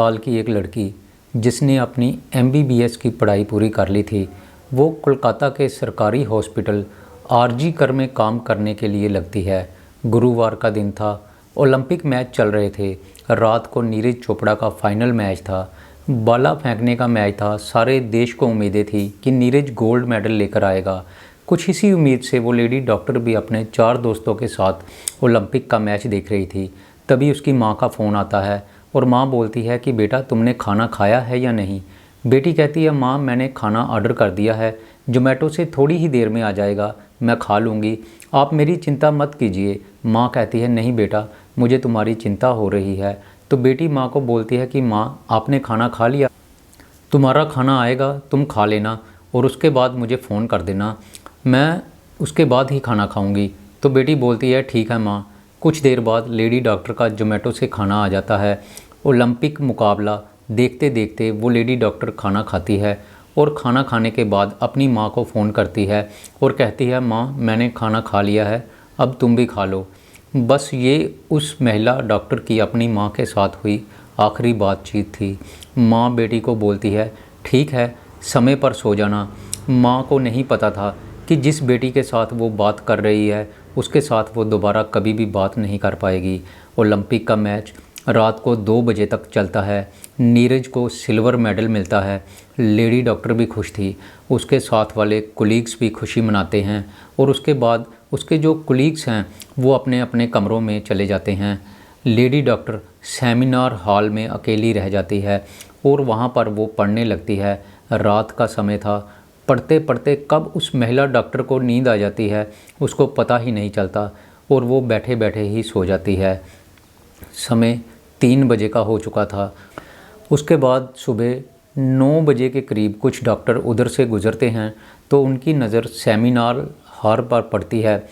साल की एक लड़की जिसने अपनी एमबीबीएस की पढ़ाई पूरी कर ली थी, वो कोलकाता के सरकारी हॉस्पिटल आरजी कर में काम करने के लिए लगती है। गुरुवार का दिन था, ओलंपिक मैच चल रहे थे। रात को नीरज चोपड़ा का फाइनल मैच था, भाला फेंकने का मैच था। सारे देश को उम्मीदें थी कि नीरज गोल्ड मेडल लेकर आएगा। कुछ इसी उम्मीद से वो लेडी डॉक्टर भी अपने 4 दोस्तों के साथ ओलंपिक का मैच देख रही थी। तभी उसकी माँ का फ़ोन आता है और माँ बोलती है कि बेटा तुमने खाना खाया है या नहीं। बेटी कहती है माँ मैंने खाना ऑर्डर कर दिया है, जोमेटो से थोड़ी ही देर में आ जाएगा, मैं खा लूँगी, आप मेरी चिंता मत कीजिए। माँ कहती है नहीं बेटा मुझे तुम्हारी चिंता हो रही है। तो बेटी माँ को बोलती है कि माँ आपने खाना खा लिया, तुम्हारा खाना आएगा तुम खा लेना और उसके बाद मुझे फ़ोन कर देना, मैं उसके बाद ही खाना खाऊंगी। तो बेटी बोलती है ठीक है माँ। कुछ देर बाद लेडी डॉक्टर का जोमेटो से खाना आ जाता है। ओलंपिक मुकाबला देखते देखते वो लेडी डॉक्टर खाना खाती है और खाना खाने के बाद अपनी माँ को फ़ोन करती है और कहती है माँ मैंने खाना खा लिया है, अब तुम भी खा लो। बस ये उस महिला डॉक्टर की अपनी माँ के साथ हुई आखिरी बातचीत थी। माँ बेटी को बोलती है ठीक है समय पर सो जाना। माँ को नहीं पता था कि जिस बेटी के साथ वो बात कर रही है उसके साथ वो दोबारा कभी भी बात नहीं कर पाएगी। ओलंपिक का मैच रात को 2 बजे तक चलता है। नीरज को सिल्वर मेडल मिलता है। लेडी डॉक्टर भी खुश थी, उसके साथ वाले कुलीग्स भी खुशी मनाते हैं और उसके बाद उसके जो कुलीग्स हैं वो अपने अपने कमरों में चले जाते हैं। लेडी डॉक्टर सेमिनार हॉल में अकेली रह जाती है और वहाँ पर वो पढ़ने लगती है। रात का समय था, पढ़ते पढ़ते कब उस महिला डॉक्टर को नींद आ जाती है उसको पता ही नहीं चलता और वो बैठे बैठे ही सो जाती है। समय 3 बजे का हो चुका था। उसके बाद सुबह 9 बजे के करीब कुछ डॉक्टर उधर से गुज़रते हैं तो उनकी नज़र सेमिनार हॉल पर पड़ती है।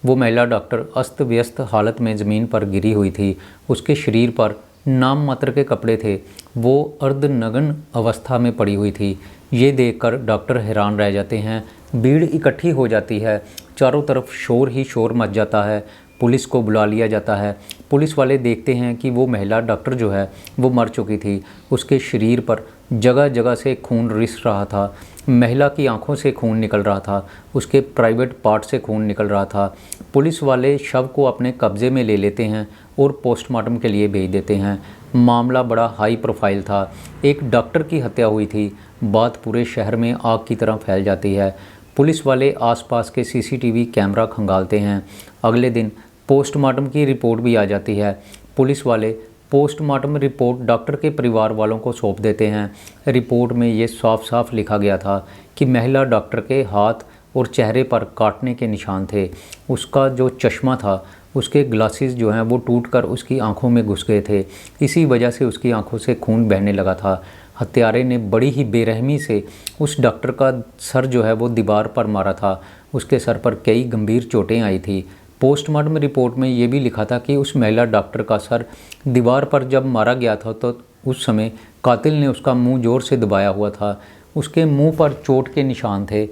वो महिला डॉक्टर अस्त व्यस्त हालत में ज़मीन पर गिरी हुई थी। उसके शरीर पर नाम मात्र के कपड़े थे, वो अर्धनग्न अवस्था में पड़ी हुई थी। ये देखकर डॉक्टर हैरान रह जाते हैं। भीड़ इकट्ठी हो जाती है, चारों तरफ शोर ही शोर मच जाता है। पुलिस को बुला लिया जाता है। पुलिस वाले देखते हैं कि वो महिला डॉक्टर जो है वो मर चुकी थी। उसके शरीर पर जगह जगह से खून रिस रहा था। महिला की आंखों से खून निकल रहा था, उसके प्राइवेट पार्ट से खून निकल रहा था। पुलिस वाले शव को अपने कब्ज़े में ले लेते हैं और पोस्टमार्टम के लिए भेज देते हैं। मामला बड़ा हाई प्रोफाइल था, एक डॉक्टर की हत्या हुई थी। बात पूरे शहर में आग की तरह फैल जाती है। पुलिस वाले आसपास के सीसीटीवी कैमरा खंगालते हैं। अगले दिन पोस्टमार्टम की रिपोर्ट भी आ जाती है। पुलिस वाले पोस्टमार्टम रिपोर्ट डॉक्टर के परिवार वालों को सौंप देते हैं। रिपोर्ट में ये साफ साफ लिखा गया था कि महिला डॉक्टर के हाथ और चेहरे पर काटने के निशान थे। उसका जो चश्मा था, उसके ग्लासेस जो हैं वो टूटकर उसकी आंखों में घुस गए थे। इसी वजह से उसकी आंखों से खून बहने लगा था। हत्यारे ने बड़ी ही बेरहमी से उस डॉक्टर का सर जो है वो दीवार पर मारा था। उसके सर पर कई गंभीर चोटें आई थी। पोस्टमार्टम रिपोर्ट में ये भी लिखा था कि उस महिला डॉक्टर का सर दीवार पर जब मारा गया था तो उस समय कातिल ने उसका मुंह ज़ोर से दबाया हुआ था। उसके मुंह पर चोट के निशान थे।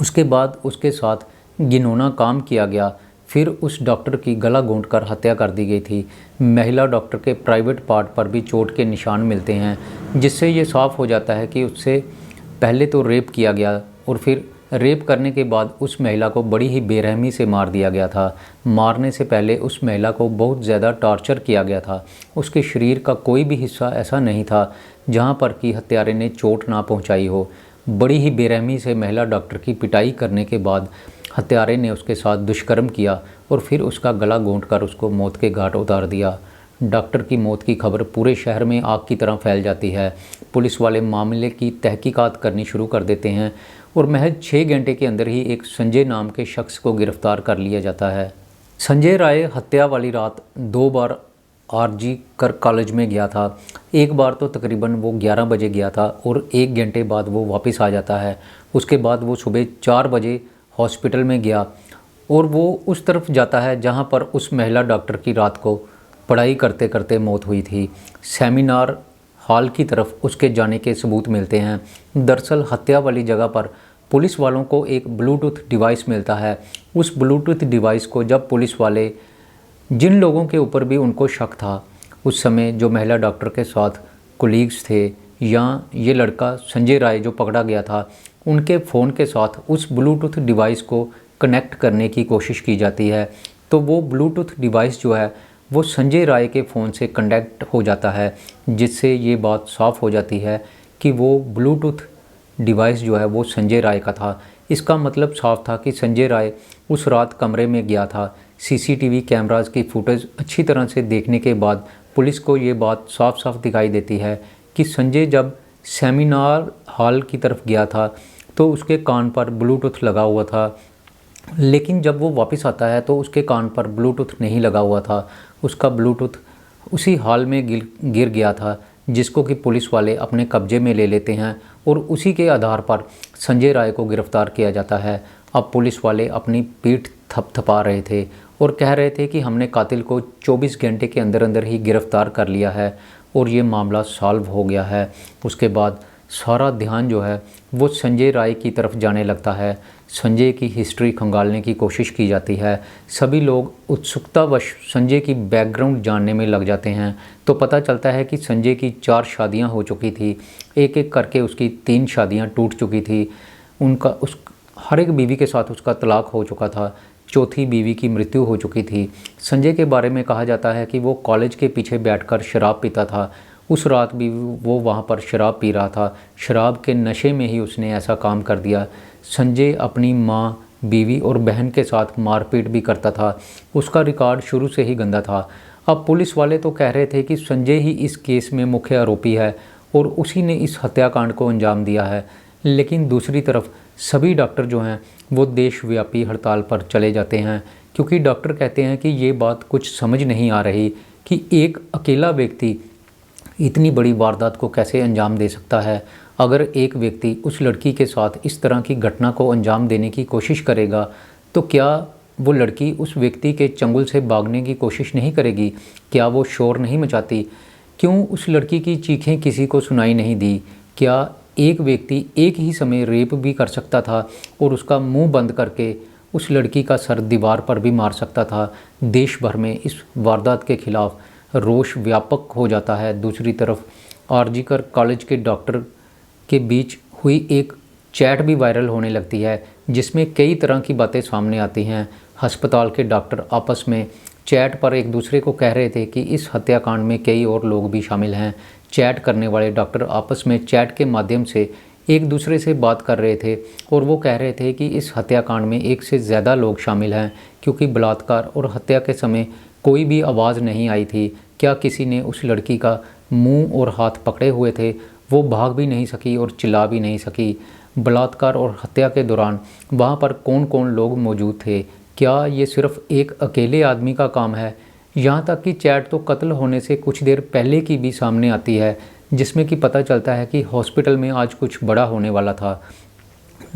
उसके बाद उसके साथ घिनौना काम किया गया। फिर उस डॉक्टर की गला घोंटकर हत्या कर दी गई थी। महिला डॉक्टर के प्राइवेट पार्ट पर भी चोट के निशान मिलते हैं, जिससे ये साफ़ हो जाता है कि उससे पहले तो रेप किया गया और फिर रेप करने के बाद उस महिला को बड़ी ही बेरहमी से मार दिया गया था। मारने से पहले उस महिला को बहुत ज़्यादा टॉर्चर किया गया था। उसके शरीर का कोई भी हिस्सा ऐसा नहीं था जहाँ पर कि हत्यारे ने चोट ना पहुँचाई हो। बड़ी ही बेरहमी से महिला डॉक्टर की पिटाई करने के बाद हत्यारे ने उसके साथ दुष्कर्म किया और फिर उसका गला घोंटकर उसको मौत के घाट उतार दिया। डॉक्टर की मौत की खबर पूरे शहर में आग की तरह फैल जाती है। पुलिस वाले मामले की तहकीकात करनी शुरू कर देते हैं और महज 6 घंटे के अंदर ही एक संजय नाम के शख्स को गिरफ्तार कर लिया जाता है। संजय राय हत्या वाली रात 2 बार आरजी कर कॉलेज में गया था। एक बार तो तकरीबन वो 11 बजे गया था और 1 घंटे बाद वो वापस आ जाता है। उसके बाद वो सुबह 4 बजे हॉस्पिटल में गया और वो उस तरफ जाता है जहाँ पर उस महिला डॉक्टर की रात को पढ़ाई करते करते मौत हुई थी। सेमिनार हॉल की तरफ उसके जाने के सबूत मिलते हैं। दरअसल हत्या वाली जगह पर पुलिस वालों को एक ब्लूटूथ डिवाइस मिलता है। उस ब्लूटूथ डिवाइस को जब पुलिस वाले, जिन लोगों के ऊपर भी उनको शक था, उस समय जो महिला डॉक्टर के साथ कोलीग्स थे या ये लड़का संजय राय जो पकड़ा गया था, उनके फ़ोन के साथ उस ब्लूटूथ डिवाइस को कनेक्ट करने की कोशिश की जाती है। तो वो ब्लूटूथ डिवाइस जो है वो संजय राय के फ़ोन से कनेक्ट हो जाता है, जिससे ये बात साफ़ हो जाती है कि वो ब्लूटूथ डिवाइस जो है वो संजय राय का था। इसका मतलब साफ था कि संजय राय उस रात कमरे में गया था। सीसीटीवी कैमरास की फुटेज अच्छी तरह से देखने के बाद पुलिस को ये बात साफ साफ दिखाई देती है कि संजय जब सेमिनार हॉल की तरफ गया था तो उसके कान पर ब्लूटूथ लगा हुआ था, लेकिन जब वो वापस आता है तो उसके कान पर ब्लूटूथ नहीं लगा हुआ था। उसका ब्लूटूथ उसी हॉल में गिर गया था, जिसको कि पुलिस वाले अपने कब्जे में ले लेते हैं और उसी के आधार पर संजय राय को गिरफ़्तार किया जाता है। अब पुलिस वाले अपनी पीठ थपथपा रहे थे और कह रहे थे कि हमने कातिल को 24 घंटे के अंदर अंदर ही गिरफ़्तार कर लिया है और ये मामला सॉल्व हो गया है। उसके बाद सारा ध्यान जो है वो संजय राय की तरफ जाने लगता है। संजय की हिस्ट्री खंगालने की कोशिश की जाती है। सभी लोग उत्सुकतावश संजय की बैकग्राउंड जानने में लग जाते हैं। तो पता चलता है कि संजय की 4 शादियां हो चुकी थी, एक एक करके उसकी 3 शादियां टूट चुकी थी। हर एक बीवी के साथ उसका तलाक हो चुका था, चौथी बीवी की मृत्यु हो चुकी थी। संजय के बारे में कहा जाता है कि वो कॉलेज के पीछे बैठकर शराब पीता था। उस रात भी वो वहाँ पर शराब पी रहा था। शराब के नशे में ही उसने ऐसा काम कर दिया। संजय अपनी माँ, बीवी और बहन के साथ मारपीट भी करता था। उसका रिकॉर्ड शुरू से ही गंदा था। अब पुलिस वाले तो कह रहे थे कि संजय ही इस केस में मुख्य आरोपी है और उसी ने इस हत्याकांड को अंजाम दिया है। लेकिन दूसरी तरफ सभी डॉक्टर जो हैं वो देशव्यापी हड़ताल पर चले जाते हैं, क्योंकि डॉक्टर कहते हैं कि ये बात कुछ समझ नहीं आ रही कि एक अकेला व्यक्ति इतनी बड़ी वारदात को कैसे अंजाम दे सकता है। अगर एक व्यक्ति उस लड़की के साथ इस तरह की घटना को अंजाम देने की कोशिश करेगा तो क्या वो लड़की उस व्यक्ति के चंगुल से भागने की कोशिश नहीं करेगी? क्या वो शोर नहीं मचाती? क्यों उस लड़की की चीखें किसी को सुनाई नहीं दी? क्या एक व्यक्ति एक ही समय रेप भी कर सकता था और उसका मुंह बंद करके उस लड़की का सर दीवार पर भी मार सकता था? देश भर में इस वारदात के खिलाफ रोष व्यापक हो जाता है। दूसरी तरफ आरजीकर कॉलेज के डॉक्टर के बीच हुई एक चैट भी वायरल होने लगती है, जिसमें कई तरह की बातें सामने आती हैं। अस्पताल के डॉक्टर आपस में चैट पर एक दूसरे को कह रहे थे कि इस हत्याकांड में कई और लोग भी शामिल हैं। चैट करने वाले डॉक्टर आपस में चैट के माध्यम से एक दूसरे से बात कर रहे थे और वो कह रहे थे कि इस हत्याकांड में एक से ज़्यादा लोग शामिल हैं, क्योंकि बलात्कार और हत्या के समय कोई भी आवाज़ नहीं आई थी। क्या किसी ने उस लड़की का मुंह और हाथ पकड़े हुए थे? वो भाग भी नहीं सकी और चिल्ला भी नहीं सकी। बलात्कार और हत्या के दौरान वहाँ पर कौन कौन लोग मौजूद थे? क्या ये सिर्फ एक अकेले आदमी का काम है? यहाँ तक कि चैट तो कत्ल होने से कुछ देर पहले की भी सामने आती है, जिसमें कि पता चलता है कि हॉस्पिटल में आज कुछ बड़ा होने वाला था।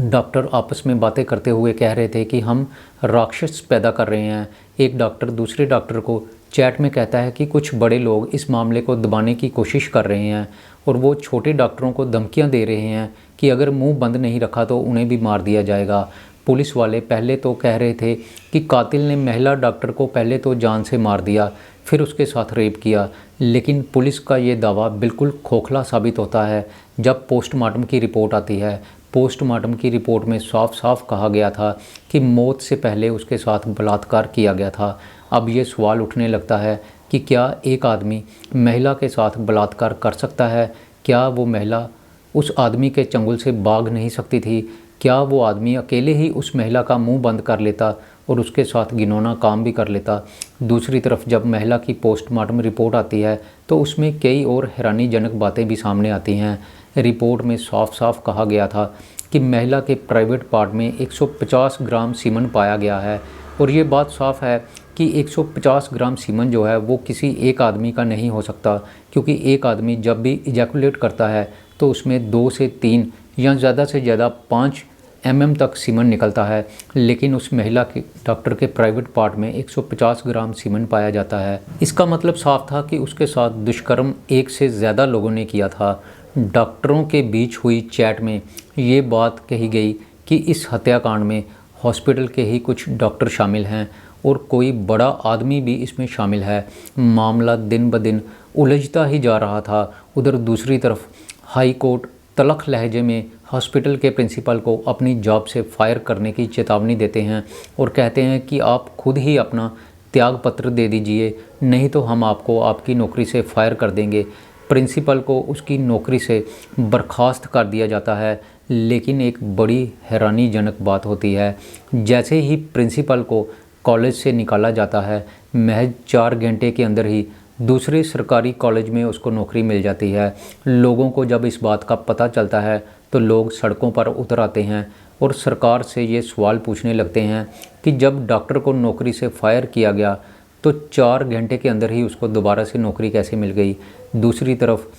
डॉक्टर आपस में बातें करते हुए कह रहे थे कि हम राक्षस पैदा कर रहे हैं। एक डॉक्टर दूसरे डॉक्टर को चैट में कहता है कि कुछ बड़े लोग इस मामले को दबाने की कोशिश कर रहे हैं और वो छोटे डॉक्टरों को धमकियां दे रहे हैं कि अगर मुंह बंद नहीं रखा तो उन्हें भी मार दिया जाएगा। पुलिस वाले पहले तो कह रहे थे कि कातिल ने महिला डॉक्टर को पहले तो जान से मार दिया, फिर उसके साथ रेप किया, लेकिन पुलिस का ये दावा बिल्कुल खोखला साबित होता है जब पोस्टमार्टम की रिपोर्ट आती है। पोस्टमार्टम की रिपोर्ट में साफ साफ कहा गया था कि मौत से पहले उसके साथ बलात्कार किया गया था। अब ये सवाल उठने लगता है कि क्या एक आदमी महिला के साथ बलात्कार कर सकता है? क्या वो महिला उस आदमी के चंगुल से भाग नहीं सकती थी? क्या वो आदमी अकेले ही उस महिला का मुंह बंद कर लेता और उसके साथ घिनौना काम भी कर लेता? दूसरी तरफ जब महिला की पोस्टमार्टम रिपोर्ट आती है तो उसमें कई और हैरानीजनक बातें भी सामने आती हैं। रिपोर्ट में साफ साफ कहा गया था कि महिला के प्राइवेट पार्ट में 150 ग्राम सीमन पाया गया है और ये बात साफ है कि 150 ग्राम सीमन जो है वो किसी एक आदमी का नहीं हो सकता, क्योंकि एक आदमी जब भी इजैकुलेट करता है तो उसमें 2 से 3 या ज़्यादा से ज़्यादा 5 mm तक सीमन निकलता है, लेकिन उस महिला के डॉक्टर के प्राइवेट पार्ट में 150 ग्राम सीमन पाया जाता है। इसका मतलब साफ था कि उसके साथ दुष्कर्म एक से ज़्यादा लोगों ने किया था। डॉक्टरों के बीच हुई चैट में ये बात कही गई कि इस हत्याकांड में हॉस्पिटल के ही कुछ डॉक्टर शामिल हैं और कोई बड़ा आदमी भी इसमें शामिल है। मामला दिन ब दिन उलझता ही जा रहा था। उधर दूसरी तरफ हाई कोर्ट तलख लहजे में हॉस्पिटल के प्रिंसिपल को अपनी जॉब से फायर करने की चेतावनी देते हैं और कहते हैं कि आप खुद ही अपना त्यागपत्र दे दीजिए, नहीं तो हम आपको आपकी नौकरी से फायर कर देंगे। प्रिंसिपल को उसकी नौकरी से बर्खास्त कर दिया जाता है। लेकिन एक बड़ी हैरानीजनक बात होती है, जैसे ही प्रिंसिपल को कॉलेज से निकाला जाता है, महज 4 घंटे के अंदर ही दूसरे सरकारी कॉलेज में उसको नौकरी मिल जाती है। लोगों को जब इस बात का पता चलता है तो लोग सड़कों पर उतर आते हैं और सरकार से ये सवाल पूछने लगते हैं कि जब डॉक्टर को नौकरी से फायर किया गया तो 4 घंटे के अंदर ही उसको दोबारा से नौकरी कैसे मिल गई। दूसरी तरफ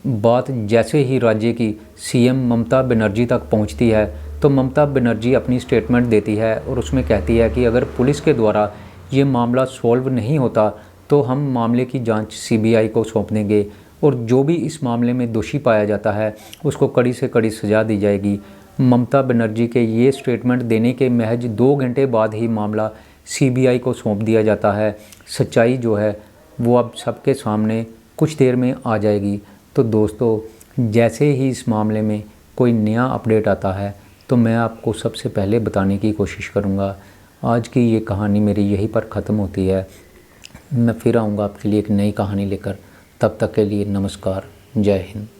बात जैसे ही राज्य की सीएम ममता बनर्जी तक पहुंचती है तो ममता बनर्जी अपनी स्टेटमेंट देती है और उसमें कहती है कि अगर पुलिस के द्वारा ये मामला सॉल्व नहीं होता तो हम मामले की जांच सीबीआई को सौंप देंगे और जो भी इस मामले में दोषी पाया जाता है उसको कड़ी से कड़ी सज़ा दी जाएगी। ममता बनर्जी के ये स्टेटमेंट देने के महज 2 घंटे बाद ही मामला सीबीआई को सौंप दिया जाता है। सच्चाई जो है वो अब सबके सामने कुछ देर में आ जाएगी। तो दोस्तों, जैसे ही इस मामले में कोई नया अपडेट आता है तो मैं आपको सबसे पहले बताने की कोशिश करूँगा। आज की ये कहानी मेरी यहीं पर ख़त्म होती है। मैं फिर आऊँगा आपके लिए एक नई कहानी लेकर। तब तक के लिए नमस्कार, जय हिंद।